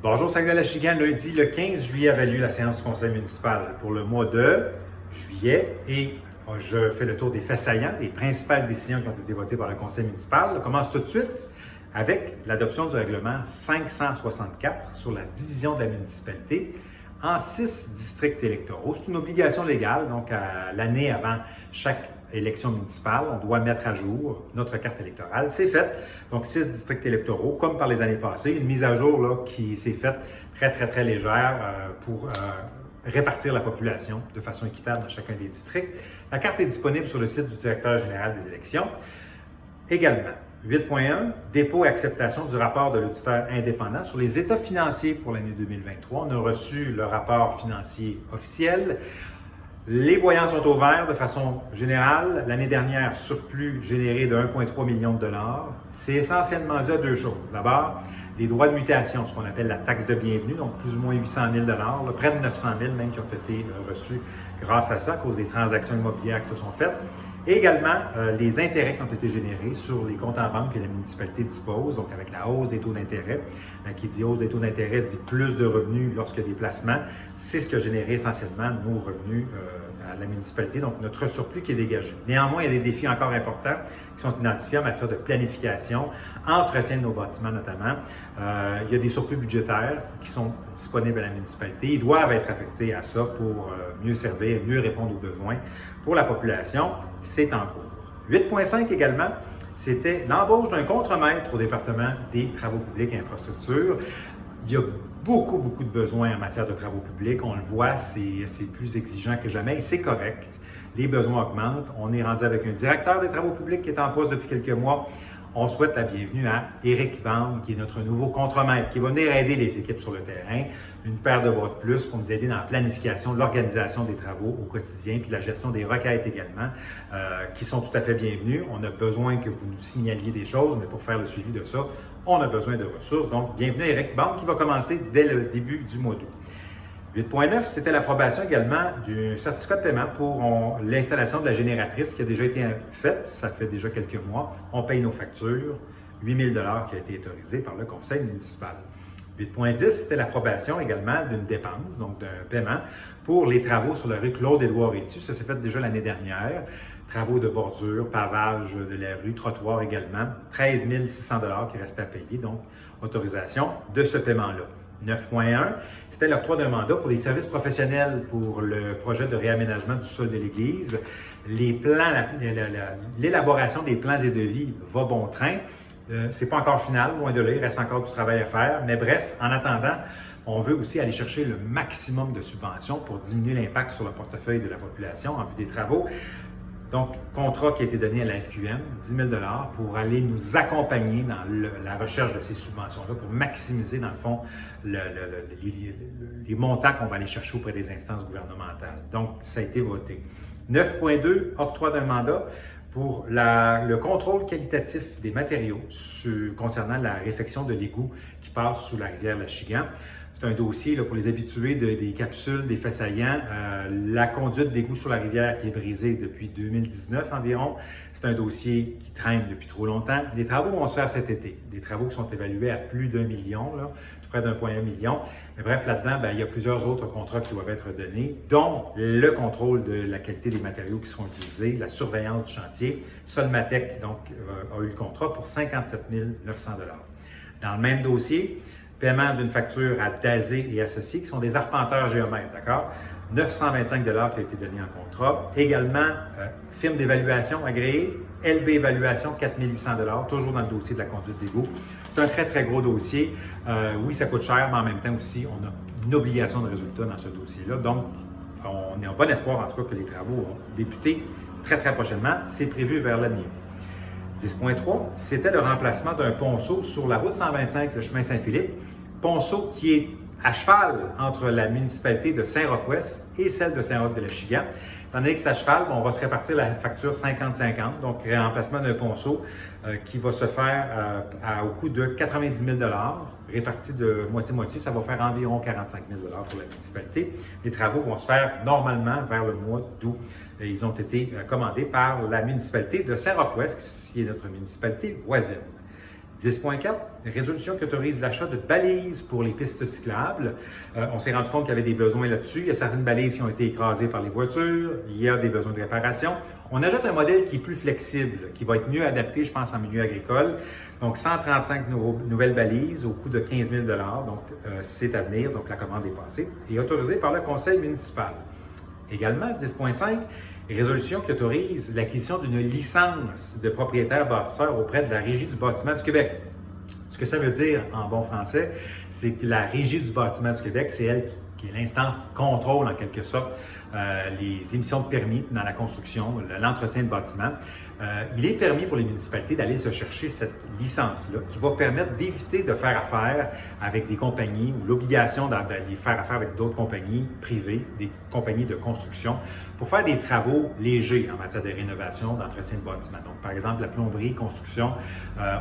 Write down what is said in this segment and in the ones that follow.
Bonjour Saguenay-Lac-Chigan, lundi le 15 juillet avait lieu la séance du conseil municipal pour le mois de juillet et je fais le tour des faits saillants, des principales décisions qui ont été votées par le conseil municipal. On commence tout de suite avec l'adoption du règlement 564 sur la division de la municipalité en 6 districts électoraux. C'est une obligation légale, donc à l'année avant chaque élection municipale, on doit mettre à jour notre carte électorale. C'est fait. Donc, 6 districts électoraux, comme par les années passées. Une mise à jour là, qui s'est faite très légère pour répartir la population de façon équitable dans chacun des districts. La carte est disponible sur le site du directeur général des élections. Également, 8.1, dépôt et acceptation du rapport de l'auditeur indépendant sur les états financiers pour l'année 2023. On a reçu le rapport financier officiel. Les voyants sont au vert de façon générale. L'année dernière, surplus généré de 1,3 million de dollars. C'est essentiellement dû à deux choses. D'abord, les droits de mutation, ce qu'on appelle la taxe de bienvenue, donc plus ou moins 800 000 près de 900 000 même qui ont été reçus grâce à ça, à cause des transactions immobilières qui se sont faites. Et également, les intérêts qui ont été générés sur les comptes en banque que la municipalité dispose, donc avec la hausse des taux d'intérêt. Qui dit hausse des taux d'intérêt dit plus de revenus lorsqu'il y a des placements. C'est ce qui a généré essentiellement nos revenus à la municipalité, donc notre surplus qui est dégagé. Néanmoins, il y a des défis encore importants qui sont identifiés en matière de planification, entretien de nos bâtiments notamment. Il y a des surplus budgétaires qui sont disponibles à la municipalité. Ils doivent être affectés à ça pour mieux servir, mieux répondre aux besoins pour la population. C'est en cours. 8.5 également, c'était l'embauche d'un contremaître au département des travaux publics et infrastructures. Il y a beaucoup de besoins en matière de travaux publics. On le voit, c'est plus exigeant que jamais et c'est correct. Les besoins augmentent. On est rendu avec un directeur des travaux publics qui est en poste depuis quelques mois. On souhaite la bienvenue à Éric Bande, qui est notre nouveau contremaître, qui va venir aider les équipes sur le terrain, une paire de bras de plus pour nous aider dans la planification, l'organisation des travaux au quotidien, puis la gestion des requêtes également, qui sont tout à fait bienvenues. On a besoin que vous nous signaliez des choses, mais pour faire le suivi de ça, on a besoin de ressources. Donc, bienvenue à Éric Bande, qui va commencer dès le début du mois d'août. 8.9, c'était l'approbation également du certificat de paiement pour l'installation de la génératrice qui a déjà été faite. Ça fait déjà quelques mois. On paye nos factures. 8 000 $ qui a été autorisé par le conseil municipal. 8.10, c'était l'approbation également d'une dépense, donc d'un paiement pour les travaux sur la rue Claude-Édouard Rétu. Ça s'est fait déjà l'année dernière. Travaux de bordure, pavage de la rue, trottoir également. 13 600 $ qui restent à payer, donc autorisation de ce paiement-là. 9.1, c'était l'octroi d'un mandat pour les services professionnels pour le projet de réaménagement du sol de l'église. Les plans, l'élaboration des plans et devis va bon train. C'est pas encore final, loin de là, il reste encore du travail à faire. Mais bref, en attendant, on veut aussi aller chercher le maximum de subventions pour diminuer l'impact sur le portefeuille de la population en vue des travaux. Donc, contrat qui a été donné à la FQM, 10 000 $ pour aller nous accompagner dans la recherche de ces subventions-là, pour maximiser, dans le fond, les montants qu'on va aller chercher auprès des instances gouvernementales. Donc, ça a été voté. 9.2, octroi d'un mandat pour le contrôle qualitatif des matériaux concernant la réfection de l'égout qui passe sous la rivière Lac-Chigan. C'est un dossier là, pour les habitués des capsules, des faits saillants. La conduite d'égout sur la rivière qui est brisée depuis 2019 environ. C'est un dossier qui traîne depuis trop longtemps. Les travaux vont se faire cet été. Des travaux qui sont évalués à plus d'1 million, là, tout près d'1,1 million. Mais bref, là-dedans, il y a plusieurs autres contrats qui doivent être donnés, dont le contrôle de la qualité des matériaux qui seront utilisés, la surveillance du chantier. Solmatec, donc, a eu le contrat pour 57 900 $. Dans le même dossier, paiement d'une facture à Dazé et Associés, qui sont des arpenteurs géomètres, d'accord? 925 $ qui a été donné en contrat. Également, firme d'évaluation agréée, LB Évaluation, 4 800 $, toujours dans le dossier de la conduite d'égout. C'est un très gros dossier. Oui, ça coûte cher, mais en même temps aussi, on a une obligation de résultat dans ce dossier-là. Donc, on est en bon espoir, en tout cas, que les travaux vont débuter très prochainement. C'est prévu vers la mi-août. 10.3, c'était le remplacement d'un ponceau sur la route 125, le chemin Saint-Philippe. Ponceau qui est à cheval entre la municipalité de Saint-Roch-Ouest et celle de Saint-Roch-de-Lac-Chigan. Étant donné que c'est à cheval, on va se répartir la facture 50-50, donc remplacement d'un ponceau qui va se faire au coût de 90 000 $, réparti de moitié-moitié. Ça va faire environ 45 000 $ pour la municipalité. Les travaux vont se faire normalement vers le mois d'août. Ils ont été commandés par la municipalité de Saint-Roch-Ouest, qui est notre municipalité voisine. 10.4, résolution qui autorise l'achat de balises pour les pistes cyclables. On s'est rendu compte qu'il y avait des besoins là-dessus. Il y a certaines balises qui ont été écrasées par les voitures. Il y a des besoins de réparation. On ajoute un modèle qui est plus flexible, qui va être mieux adapté, je pense, en milieu agricole. Donc, 135 nouvelles balises au coût de 15 000 $. Donc, c'est à venir. Donc, la commande est passée et autorisée par le conseil municipal. Également, 10.5, résolution qui autorise l'acquisition d'une licence de propriétaire bâtisseur auprès de la Régie du bâtiment du Québec. Ce que ça veut dire en bon français, c'est que la Régie du bâtiment du Québec, c'est elle qui est l'instance qui contrôle en quelque sorte les émissions de permis dans la construction, l'entretien de bâtiments. Il est permis pour les municipalités d'aller se chercher cette licence-là qui va permettre d'éviter de faire affaire avec des compagnies ou l'obligation d'aller faire affaire avec d'autres compagnies privées, des compagnies de construction, pour faire des travaux légers en matière de rénovation, d'entretien de bâtiments. Donc, par exemple, la plomberie, construction,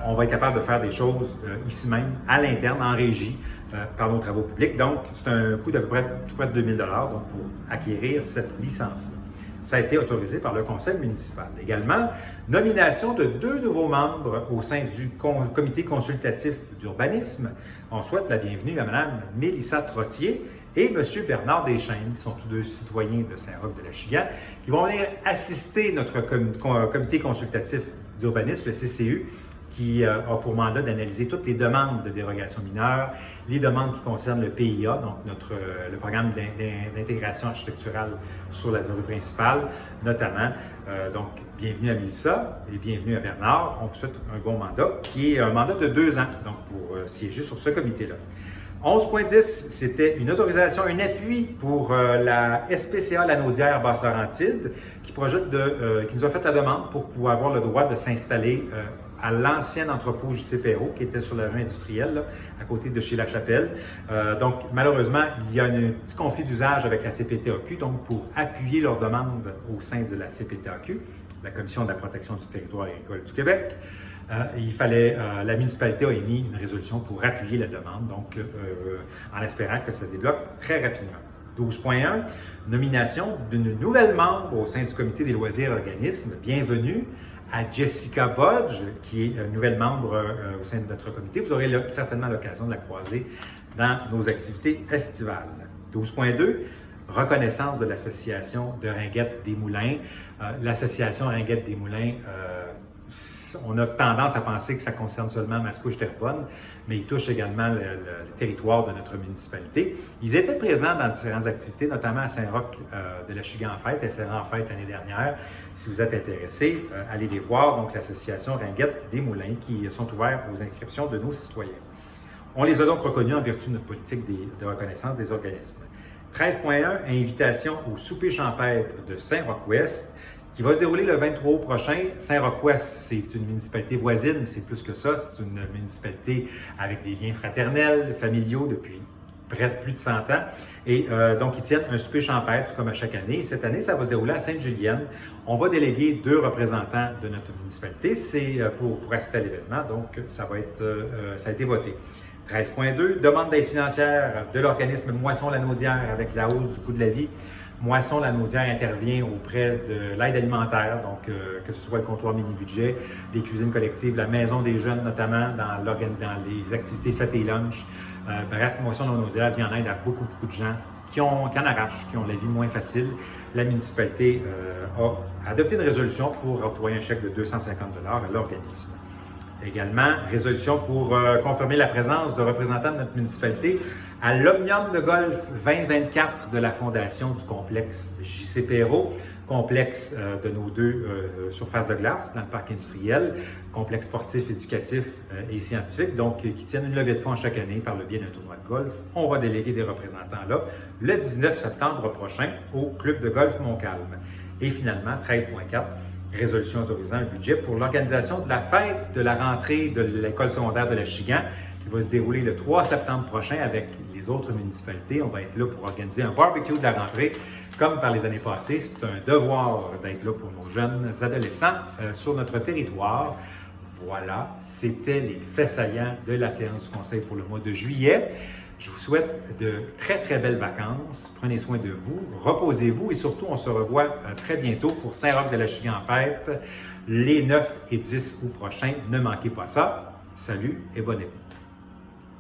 on va être capable de faire des choses ici même, à l'interne, en régie, par nos travaux publics. Donc, c'est un coût d'à peu près tout près de 2 000 $ donc, pour acquérir cette licence-là. Ça a été autorisé par le conseil municipal. Également, nomination de 2 nouveaux membres au sein du comité consultatif d'urbanisme. On souhaite la bienvenue à Mme Mélissa Trottier et M. Bernard Deschaines, qui sont tous deux citoyens de Saint-Roch-de-Lachiguan, qui vont venir assister notre comité consultatif d'urbanisme, le CCU, qui a pour mandat d'analyser toutes les demandes de dérogation mineure, les demandes qui concernent le PIA, donc le programme d'intégration architecturale sur la rue principale, notamment. Donc, bienvenue à Mélissa et bienvenue à Bernard. On vous souhaite un bon mandat, qui est un mandat de 2 ans, donc pour siéger sur ce comité-là. 11.10, c'était une autorisation, un appui pour la SPCA Lanaudière Basse-Laurentide qui nous a fait la demande pour pouvoir avoir le droit de s'installer à l'ancien entrepôt JC Perrault qui était sur la rue industrielle, là, à côté de chez La Chapelle. Donc, malheureusement, il y a un petit conflit d'usage avec la CPTAQ, donc pour appuyer leur demande au sein de la CPTAQ, la Commission de la protection du territoire agricole du Québec. La municipalité a émis une résolution pour appuyer la demande, donc en espérant que ça débloque très rapidement. 12.1, nomination d'une nouvelle membre au sein du comité des loisirs et organismes. Bienvenue à Jessica Bodge, qui est nouvelle membre au sein de notre comité. Vous aurez certainement l'occasion de la croiser dans nos activités estivales. 12.2, reconnaissance de l'association de Ringuette des Moulins. L'association Ringuette des Moulins, on a tendance à penser que ça concerne seulement Mascouche-Terrebonne, mais il touche également le territoire de notre municipalité. Ils étaient présents dans différentes activités, notamment à Saint-Roch-de-Lachiguan-en-Fête et Saint-Roch-en-Fête l'année dernière. Si vous êtes intéressés, allez les voir, donc l'association Ringuette des Moulins, qui sont ouverts aux inscriptions de nos citoyens. On les a donc reconnus en vertu de notre politique de reconnaissance des organismes. 13.1, invitation au souper champêtre de Saint-Roch-Ouest, qui va se dérouler le 23 août prochain. Saint-Roch-Ouest, c'est une municipalité voisine, mais c'est plus que ça. C'est une municipalité avec des liens fraternels, familiaux depuis plus de 100 ans. Et donc, ils tiennent un souper champêtre comme à chaque année. Et cette année, ça va se dérouler à Sainte-Julienne. On va déléguer 2 représentants de notre municipalité. C'est pour assister à l'événement. Donc, ça a été voté. 13.2, demande d'aide financière de l'organisme Moisson-Lanaudière avec la hausse du coût de la vie. Moisson-Lanaudière intervient auprès de l'aide alimentaire, donc que ce soit le comptoir mini-budget, les cuisines collectives, la maison des jeunes notamment, dans les activités fêtes et lunch. Bref, Moisson-Lanaudière vient en aide à beaucoup de gens qui en arrachent, qui ont la vie moins facile. La municipalité a adopté une résolution pour octroyer un chèque de 250 $ à l'organisme. Également, résolution pour confirmer la présence de représentants de notre municipalité à l'Omnium de golf 2024 de la fondation du complexe JC Perrault, complexe de nos 2 surfaces de glace dans le parc industriel, complexe sportif, éducatif et scientifique, donc qui tiennent une levée de fonds chaque année par le biais d'un tournoi de golf. On va déléguer des représentants là le 19 septembre prochain au Club de golf Montcalm. Et finalement, 13.4, résolution autorisant un budget pour l'organisation de la fête de la rentrée de l'école secondaire de Lachiguan, qui va se dérouler le 3 septembre prochain avec les autres municipalités. On va être là pour organiser un barbecue de la rentrée, comme par les années passées. C'est un devoir d'être là pour nos jeunes adolescents sur notre territoire. Voilà, c'était les faits saillants de la séance du Conseil pour le mois de juillet. Je vous souhaite de très belles vacances. Prenez soin de vous, reposez-vous et surtout, on se revoit très bientôt pour Saint-Roch-de-Lachiguan-en-Fête les 9 et 10 août prochains. Ne manquez pas ça. Salut et bon été.